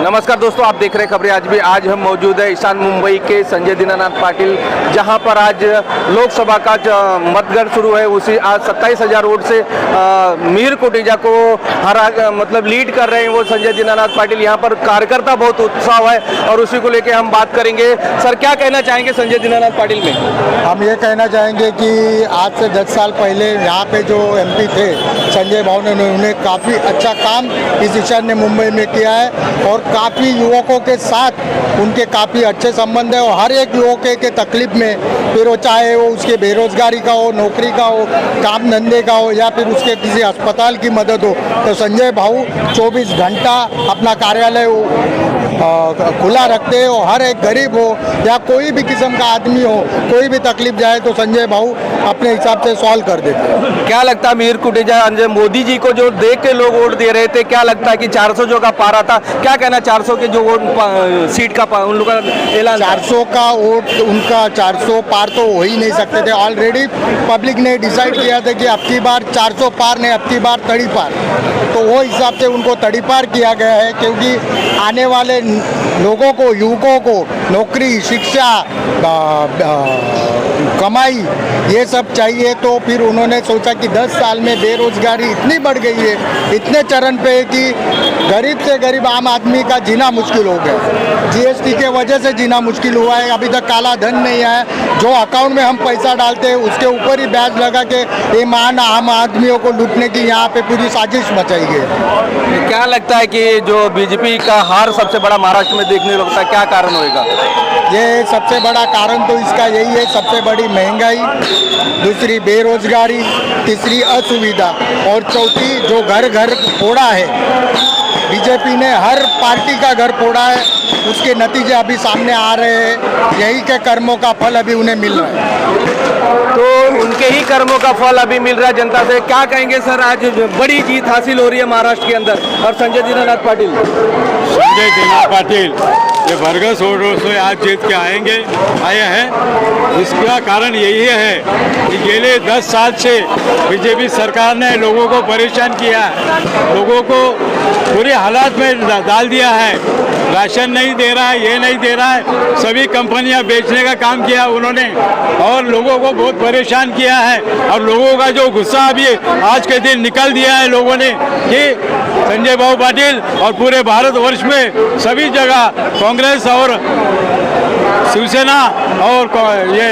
नमस्कार दोस्तों, आप देख रहे हैं खबरें आज भी। आज हम मौजूद है ईशान मुंबई के संजय दीनानाथ पाटिल, जहां पर आज लोकसभा का मतगणना शुरू है। उसी आज 27,000 वोट से मीर कुटीजा को मतलब लीड कर रहे हैं वो संजय दीनानाथ पाटिल। यहां पर कार्यकर्ता बहुत उत्साह है और उसी को लेकर हम बात करेंगे। सर, क्या कहना चाहेंगे संजय दीनानाथ पाटिल में? हम ये कहना चाहेंगे कि आज से 10 साल पहले यहाँ पे जो एमपी थे संजय भाव ने, उन्होंने काफ़ी अच्छा काम इस ईशान ने मुंबई में किया है और काफ़ी युवकों के साथ उनके काफ़ी अच्छे संबंध है और हर एक युवक के तकलीफ में, फिर वो चाहे वो उसके बेरोजगारी का हो, नौकरी का हो, काम धंधे का हो या फिर उसके किसी अस्पताल की मदद हो, तो संजय भाऊ 24 घंटा अपना कार्यालय खुला रखते हैं और हर एक गरीब हो या कोई भी किस्म का आदमी हो, कोई भी तकलीफ जाए तो संजय भाऊ अपने हिसाब से सॉल्व कर देते हैं। क्या लगता है मीर कुटीजा मोदी जी को जो देख के लोग वोट दे रहे थे, क्या लगता है कि 400 जो का पारा था, क्या कहना 400 के जो वोट सीट का उन लोगों का ऐलान 400 का वोट उनका 400 पार तो हो ही नहीं सकते थे। ऑलरेडी पब्लिक ने डिसाइड किया था कि अब की बार 400 पार नहीं, अब की बार तड़ी पार, तो वो हिसाब से उनको तड़ी पार किया गया है। क्योंकि आने वाले लोगों को, युवकों को नौकरी, शिक्षा, कमाई ये सब चाहिए, तो फिर उन्होंने सोचा कि 10 साल में बेरोजगारी इतनी बढ़ गई है, इतने चरण पे है कि गरीब से गरीब आम आदमी का जीना मुश्किल हो गया। जीएसटी के वजह से जीना मुश्किल हुआ है। अभी तक काला धन नहीं आया, जो अकाउंट में हम पैसा डालते हैं उसके ऊपर ही ब्याज लगा के ये मान आम आदमियों को लूटने की यहाँ पे पूरी साजिश मचाई गई। क्या लगता है कि जो बीजेपी का हार सबसे बड़ा महाराष्ट्र में देखने को लगता है, क्या कारण होगा? ये सबसे बड़ा कारण तो इसका यही है, सबसे बड़ी महंगाई, दूसरी बेरोजगारी, तीसरी असुविधा और चौथी जो घर घर फोड़ा है। बीजेपी ने हर पार्टी का घर फोड़ा है, उसके नतीजे अभी सामने आ रहे हैं। यही के कर्मों का फल अभी उन्हें मिल रहा है। तो उनके ही कर्मों का फल अभी मिल रहा है जनता से। क्या कहेंगे सर, आज बड़ी जीत हासिल हो रही है महाराष्ट्र के अंदर और संजय दीनानाथ पाटिल ये भरघोस वोटों से आज जीत के आए हैं। इसका कारण यही है कि पिछले 10 साल से बीजेपी सरकार ने लोगों को परेशान किया है, लोगों को बुरे हालात में डाल दिया है। राशन नहीं दे रहा है, ये नहीं दे रहा है, सभी कंपनियां बेचने का काम किया उन्होंने और लोगों को बहुत परेशान किया है। और लोगों का जो गुस्सा अभी आज के दिन निकल दिया है लोगों ने कि संजय भाऊ पाटिल और पूरे भारतवर्ष में सभी जगह कांग्रेस और शिवसेना और ये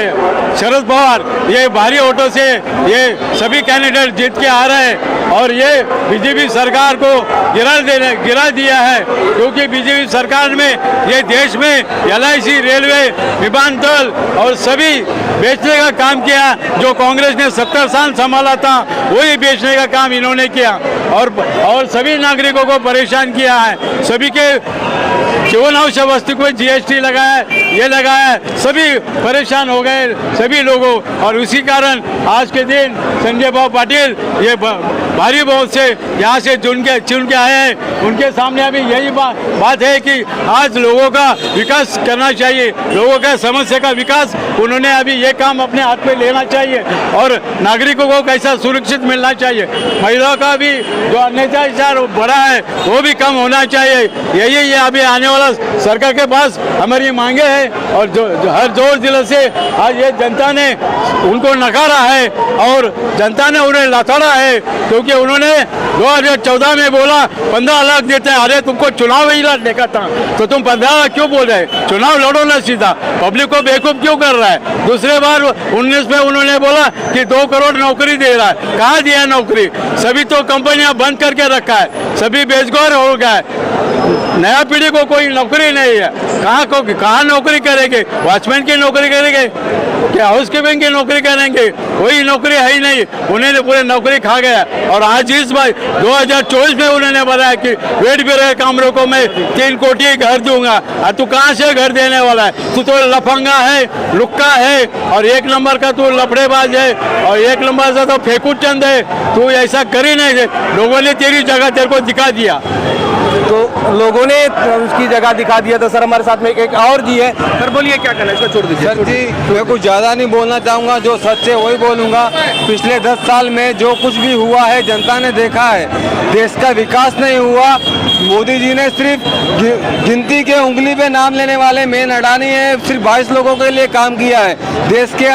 शरद पवार ये भारी वोटों से ये सभी कैंडिडेट जीत के आ रहे हैं और ये बीजेपी सरकार को गिरा दिया है। क्योंकि बीजेपी सरकार में ये देश में LIC, रेलवे, विमानतल और सभी बेचने का काम किया। जो कांग्रेस ने 70 साल संभाला था वही बेचने का काम इन्होंने किया और सभी नागरिकों को परेशान किया है। सभी के जीवनावश्यक वस्तु को GST लगाया, ये लगाया, सभी परेशान हो गए सभी लोगों। और उसी कारण आज के दिन संजय भाऊ पाटिल ये भारी बहुत से यहाँ से चुन के आए हैं। उनके सामने अभी यही बात है कि आज लोगों का विकास करना चाहिए, लोगों का समस्या का विकास उन्होंने अभी ये काम अपने हाथ में लेना चाहिए और नागरिकों को कैसा सुरक्षित मिलना चाहिए। महिलाओं का भी जो अत्याचार बढ़ा है वो भी कम होना चाहिए। यही ये अभी आने वाला सरकार के पास हमारी मांगे हैं और जो हर जोर जिले से आज ये जनता ने उनको नकारा है और जनता ने उन्हें लताड़ा है। क्योंकि उन्होंने 2014 में बोला 15 लाख देते हैं। अरे तुमको चुनाव ही लड़ने का था तो तुम 15 लाख क्यों बोल रहे? चुनाव लड़ो ना सीधा, पब्लिक को बेवकूफ क्यों कर रहा है? दूसरे बार 19 में उन्होंने बोला कि 2 करोड़ नौकरी दे रहा है। कहाँ दिया नौकरी? सभी तो कंपनियां बंद करके रखा है, सभी बेरोजगार हो गए, नया पीढ़ी को कोई नौकरी नहीं है। कहाँ नौकरी करेंगे? वॉचमैन की नौकरी करेंगे क्या? हाउस कीपिंग की नौकरी करेंगे? कोई नौकरी है ही नहीं। उन्होंने पूरे नौकरी खा गया और आज इस बार 2024 में उन्होंने बताया कि वेट भी रहे कामरों को मैं 3 कोटी घर दूंगा। तू कहाँ से घर देने वाला है? तू तो लफंगा है, लुक्का है और 1 नंबर का तू लफड़ेबाज है और 1 नंबर से तो फेंकू चंद है। तू ऐसा कर ही नहीं, लोगों ने तेरी जगह तेरे को दिखा दिया। तो लोगों ने उसकी जगह दिखा दिया था। सर हमारे साथ में एक और जी है। सर बोलिए क्या कहना है, इसको छोड़ दीजिए। सर जी मैं कुछ ज़्यादा नहीं बोलना चाहूँगा, जो सच है वही बोलूँगा। पिछले 10 साल में जो कुछ भी हुआ है जनता ने देखा है। देश का विकास नहीं हुआ। मोदी जी ने सिर्फ गिनती के उंगली पे नाम लेने वाले मेन अडानी है, सिर्फ 22 लोगों के लिए काम किया है। देश के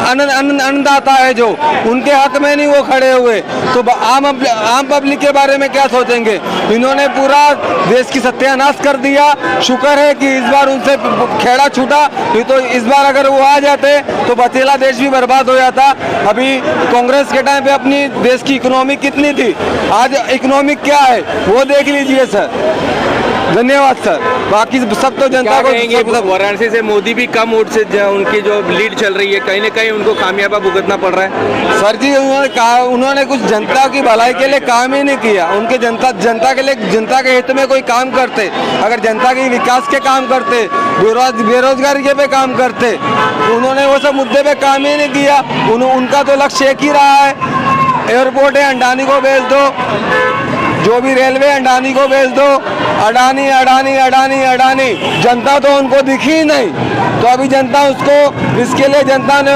अन्नदाता है जो, उनके हक में नहीं वो खड़े हुए, तो आम पब्लिक के बारे में क्या सोचेंगे। इन्होंने पूरा देश की सत्यानाश कर दिया। शुक्र है कि इस बार उनसे खेड़ा छूटा, नहीं तो इस बार अगर वो आ जाते तो बचेला देश भी बर्बाद हो जाता। अभी कांग्रेस के टाइम पे अपनी देश की इकोनॉमी कितनी थी, आज इकोनॉमी क्या है वो देख लीजिए सर। धन्यवाद सर। बाकी सब तो जनता को कहेंगे वाराणसी से मोदी भी कम वोट से उनकी जो लीड चल रही है, कहीं ना कहीं उनको कामयाबी भुगतना पड़ रहा है। सर जी उन्होंने कुछ जनता की भलाई के लिए काम ही नहीं किया। उनके जनता के लिए, जनता के हित में कोई काम करते, अगर जनता के विकास के काम करते, बेरोजगारी के पे काम करते, उन्होंने वो सब मुद्दे पे काम ही नहीं किया। उनका तो लक्ष्य एक ही रहा है, एयरपोर्ट है अंडानी को भेज दो, जो भी रेलवे अंडानी को भेज दो, अडानी अडानी अडानी अडानी। जनता तो उनको दिखी ही नहीं, तो अभी जनता उसको, इसके लिए जनता ने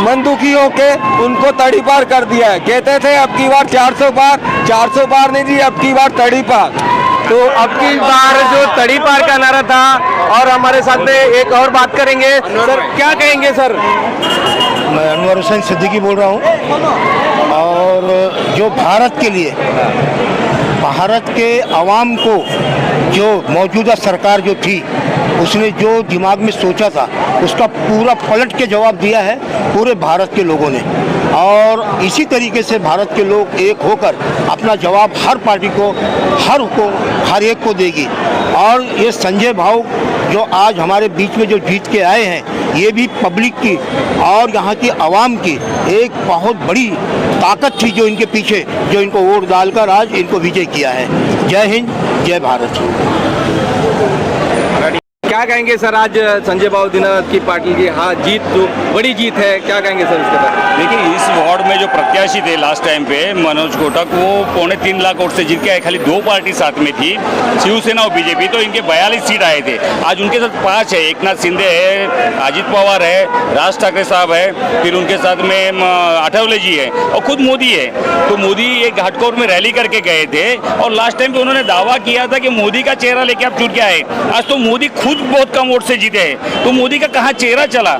मन दुखी होके उनको तड़ी पार कर दिया है। कहते थे अब की बार 400 पार, 400 पार नहीं जी, अब की बार तड़ी पार। तो अब की बार जो तड़ी पार का नारा था, और हमारे साथ में एक और बात करेंगे। सर क्या कहेंगे सर? मैं अनवर हुसैन सिद्दीकी बोल रहा हूँ। और जो भारत के लिए, भारत के अवाम को जो मौजूदा सरकार जो थी, उसने जो दिमाग में सोचा था उसका पूरा पलट के जवाब दिया है पूरे भारत के लोगों ने। और इसी तरीके से भारत के लोग एक होकर अपना जवाब हर पार्टी को, हर एक को देगी। और ये संजय भाऊ जो आज हमारे बीच में जो जीत के आए हैं, ये भी पब्लिक की और यहाँ की आवाम की एक बहुत बड़ी ताकत थी जो इनके पीछे, जो इनको वोट डालकर आज इनको विजय किया है। जय हिंद, जय भारत। क्या कहेंगे सर, आज संजय बाबू दीनानाथ की पार्टी की हाँ जीत, तो बड़ी जीत है, क्या कहेंगे सर इसके बारे में? देखिए इस वार्ड में जो प्रत्याशी थे लास्ट टाइम पे मनोज कोटक, वो 3.25 लाख वोट से जीत के आए। खाली 2 पार्टी साथ में थी, शिवसेना और बीजेपी, तो इनके 42 सीट आए थे। आज उनके साथ 5 है, एकनाथ शिंदे है, अजित पवार है, राज ठाकरे साहब है, फिर उनके साथ में आठवले जी है और खुद मोदी है। तो मोदी एक घाटकोर में रैली करके गए थे, और लास्ट टाइम पे उन्होंने दावा किया था कि मोदी का चेहरा लेके आप चुन के आए। आज तो मोदी खुद बहुत कम वोट से जीते हैं, तो मोदी का कहाँ चेहरा चला?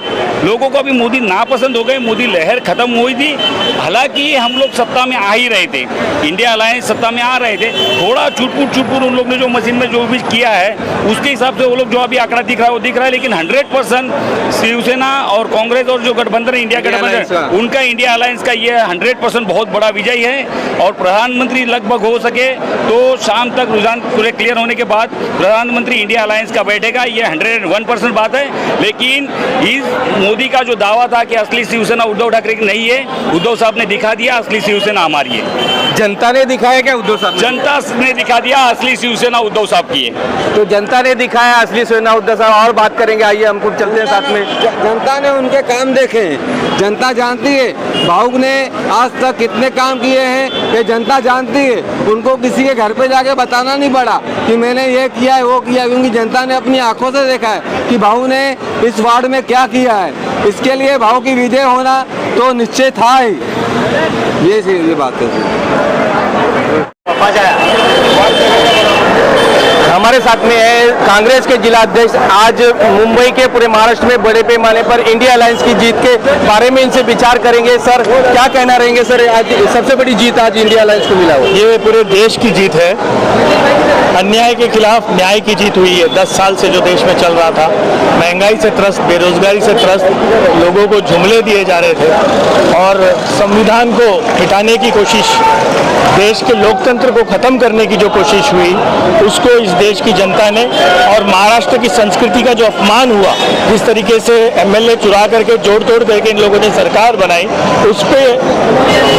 लोगों को अभी मोदी नापसंद हो गए, मोदी लहर खत्म हुई थी। हालांकि हम लोग सत्ता में आ ही रहे थे, इंडिया अलायंस सत्ता में आ रहे थे, थोड़ा छुटपुट उन लोग ने जो मशीन में जो भी किया है उसके हिसाब से वो लोग जो अभी आंकड़ा दिख रहा है वो दिख रहा है। लेकिन 100% शिवसेना और कांग्रेस और जो गठबंधन इंडिया गठबंधन, उनका इंडिया अलायंस का ये 100% बहुत बड़ा विजय है। और प्रधानमंत्री लगभग हो सके तो शाम तक रुझान पूरे क्लियर होने के बाद प्रधानमंत्री इंडिया अलायंस का बैठेगा, ये 101% बात है। लेकिन इस मोदी का जो दावा था कि असली शिवसेना उद्धव ठाकरे की नहीं है, उद्धव साहब ने दिखा दिया असली शिवसेना हमारी है। जनता ने दिखाया क्या उद्धव साहब? जनता ने दिखा दिया असली शिवसेना उद्धव साहब की है। तो जनता ने दिखाया असली शिवसेना उद्धव साहब। और बात करेंगे, आइए हम कुछ चलते हैं साथ में। जनता ने उनके काम देखे हैं, जनता जानती है भाऊ ने आज तक कितने काम किए हैं, ये जनता जानती है। उनको किसी के घर पे जाके बताना नहीं पड़ा कि मैंने ये किया है वो किया, क्योंकि जनता ने अपनी आंखों से देखा है कि भाऊ ने इस वार्ड में क्या किया है। इसके लिए भाऊ की विजय होना तो निश्चय था ही। ये बात है। हमारे साथ में है कांग्रेस के जिला अध्यक्ष। आज मुंबई के पूरे महाराष्ट्र में बड़े पैमाने पर इंडिया अलायंस की जीत के बारे में इनसे विचार करेंगे। सर क्या कहना रहेंगे? सर आज सबसे बड़ी जीत आज इंडिया अलायंस को मिला हुआ, ये पूरे देश की जीत है। अन्याय के खिलाफ न्याय की जीत हुई है। 10 साल से जो देश में चल रहा था, महंगाई से त्रस्त, बेरोजगारी से त्रस्त लोगों को जुमले दिए जा रहे थे और संविधान को मिटाने की कोशिश, देश के लोकतंत्र को खत्म करने की जो कोशिश हुई, उसको इस देश की जनता ने, और महाराष्ट्र की संस्कृति का जो अपमान हुआ, जिस तरीके से एमएलए चुरा करके जोड़ तोड़ करके इन लोगों ने सरकार बनाई, उस पर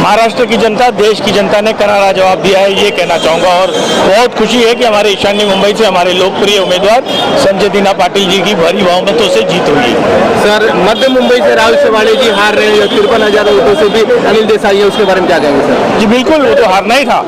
महाराष्ट्र की जनता, देश की जनता ने करारा जवाब दिया है, ये कहना चाहूँगा। और बहुत खुशी है कि हमारे ईशान्य मुंबई से हमारे लोकप्रिय उम्मीदवार संजय दीना पाटिल जी की भारी बहुमतों से जीत हुई है। सर, मध्य मुंबई से राहुल शेवाड़े जी हार रहे हैं, 53,000 वोटों से भी अनिल देसाई है, उसके बारे में क्या कहेंगे सर? जी बिल्कुल, वो तो हारना ही था।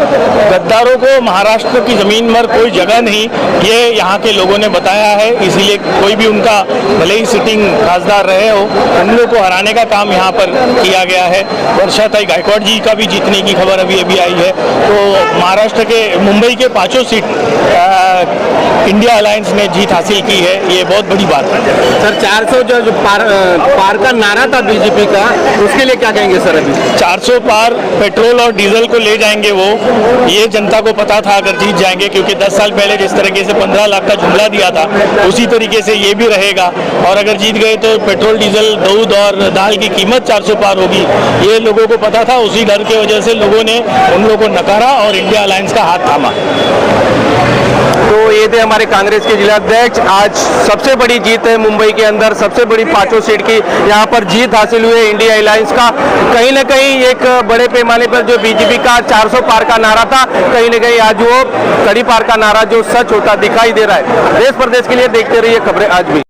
गद्दारों को महाराष्ट्र की जमीन पर कोई जगह नहीं, ये यहाँ के लोगों ने बताया है। इसीलिए कोई भी उनका भले ही सिटिंग खासदार रहे हो, उन लोगों को हराने का काम यहाँ पर किया गया है। वर्षाताई गायकवाड़ जी का भी जीतने की खबर अभी आई है। तो महाराष्ट्र के मुंबई के 5 सीट इंडिया अलायंस ने जीत हासिल की है, ये बहुत बड़ी बात है। सर, 400 जो पार का नारा था बीजेपी का, उसके लिए क्या कहेंगे सर? अभी 400 पार पेट्रोल और डीजल को ले जाएंगे वो, ये जनता को पता था अगर जीत जाएंगे, क्योंकि 10 साल पहले जिस तरीके से 15 लाख का जुमला दिया था, उसी तरीके से ये भी रहेगा। और अगर जीत गए तो पेट्रोल, डीजल, दूध और दाल की कीमत 400 पार होगी, ये लोगों को पता था। उसी डर की वजह से लोगों ने उन लोगों को नकारा और इंडिया अलायंस का हाथ थामा। तो ये थे हमारे कांग्रेस के जिला अध्यक्ष। आज सबसे बड़ी जीत है मुंबई के अंदर, सबसे बड़ी 5 सीट की यहाँ पर जीत हासिल हुई है इंडिया अलायंस का। कहीं ना कहीं एक बड़े पैमाने पर जो बीजेपी का 400 पार का नारा था, कहीं ना कहीं आज वो कड़ी पार का नारा जो सच होता दिखाई दे रहा है। देश प्रदेश के लिए देखते रहिए खबरें आज भी।